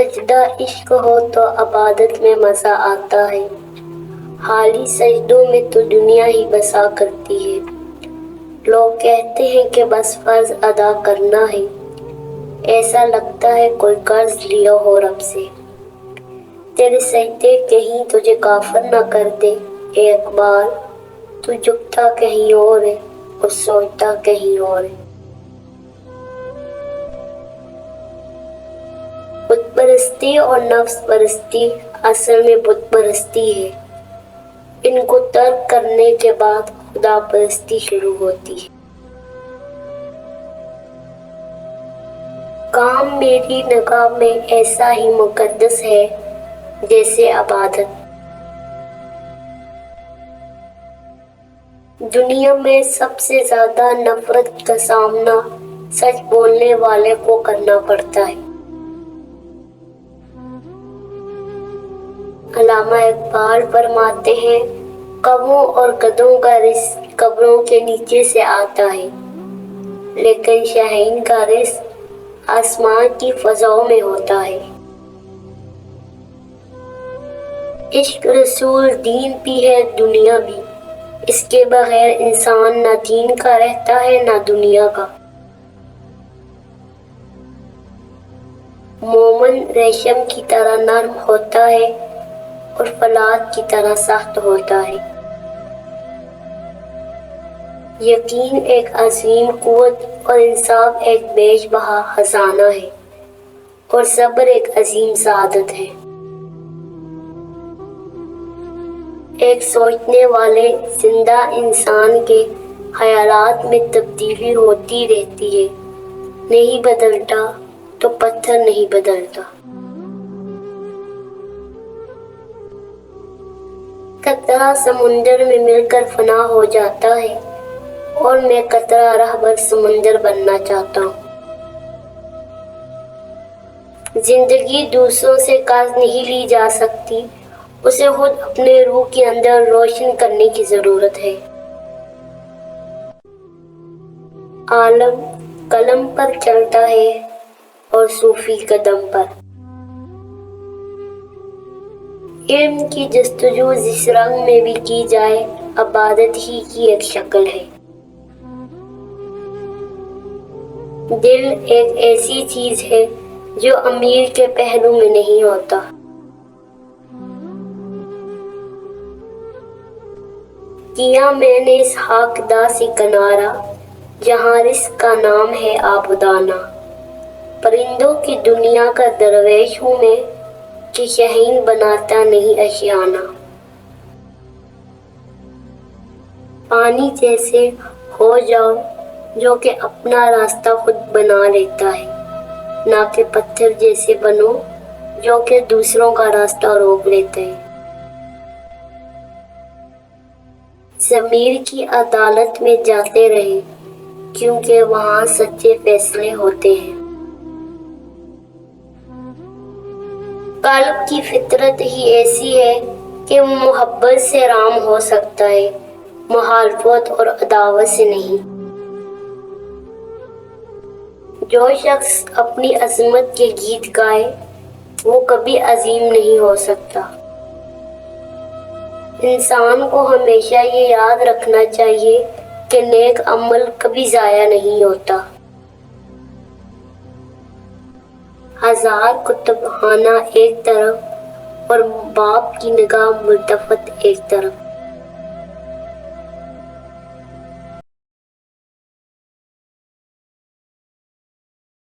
सजदा इश्क हो तो इबादत में मजा आता है, हाली सजदों में तो दुनिया ही बसा करती है। लोग कहते हैं कि बस फर्ज अदा करना है, ऐसा लगता है कोई कर्ज लिया हो रब से। तेरे सजदे कहीं तुझे काफिर न कर दे ए इकबाल, तू झुकता कहीं और है और सोचता कहीं और है। बुत परस्ती और नफ्स परस्ती असल में बुत परस्ती है, इनको तर्क करने के बाद खुदा परस्ती शुरू होती है। काम मेरी निगाह में ऐसा ही मुकद्दस है जैसे इबादत। दुनिया में सबसे ज्यादा नफरत का सामना सच बोलने वाले को करना पड़ता है। अल्लामा इकबाल फरमाते हैं, कौवों और गधों का रिज़्क़ कब्रों के नीचे से आता है, लेकिन शाहीन का रिज़्क़ आसमान की फ़ज़ाओं में होता है। इश्क रसूल दीन भी है दुनिया भी, इसके बगैर इंसान ना दीन का रहता है ना दुनिया का। मोमन रेशम की तरह नर्म होता है और फलाद की तरह सख्त होता है। यकीन एक अजीम कुव्वत और इंसाफ एक बेशबहा खजाना है और सब्र एक अजीम सादत है। एक सोचने वाले जिंदा इंसान के ख्यालात में तब्दीली होती रहती है, नहीं बदलता तो पत्थर नहीं बदलता। कतरा समुंदर में मिलकर फना हो जाता है और मैं कतरा रहबर समुंदर बनना चाहता हूँ। जिंदगी दूसरों से कर्ज नहीं ली जा सकती, उसे खुद अपने रूह के अंदर रोशन करने की जरूरत है। आलम कलम पर चलता है और सूफी कदम पर। इल्म की जस्तजू जिस रंग में भी की जाए, इबादत ही की एक शक्ल है। दिल एक ऐसी चीज है जो अमीर के पहलू में नहीं होता। किया मैंने इस हाकदा से किनारा, जहाँ रिस्क का नाम है आबुदाना। परिंदों की दुनिया का दरवेश हूँ मैं, कि शहीन बनाता नहीं अशियाना। पानी जैसे हो जाओ जो कि अपना रास्ता खुद बना लेता है, ना कि पत्थर जैसे बनो जो कि दूसरों का रास्ता रोक लेते हैं। ज़मीर की अदालत में जाते रहे, क्योंकि वहाँ सच्चे फैसले होते हैं। कल्ब की फितरत ही ऐसी है कि वो मोहब्बत से राम हो सकता है, मुखालफत और अदावत से नहीं। जो शख्स अपनी अजमत के गीत गाए, वो कभी अजीम नहीं हो सकता। इंसान को हमेशा ये याद रखना चाहिए कि नेक अमल कभी ज़ाया नहीं होता। हजार कुतुबखाना एक तरफ और बाप की निगाह मुल्तफत एक तरफ।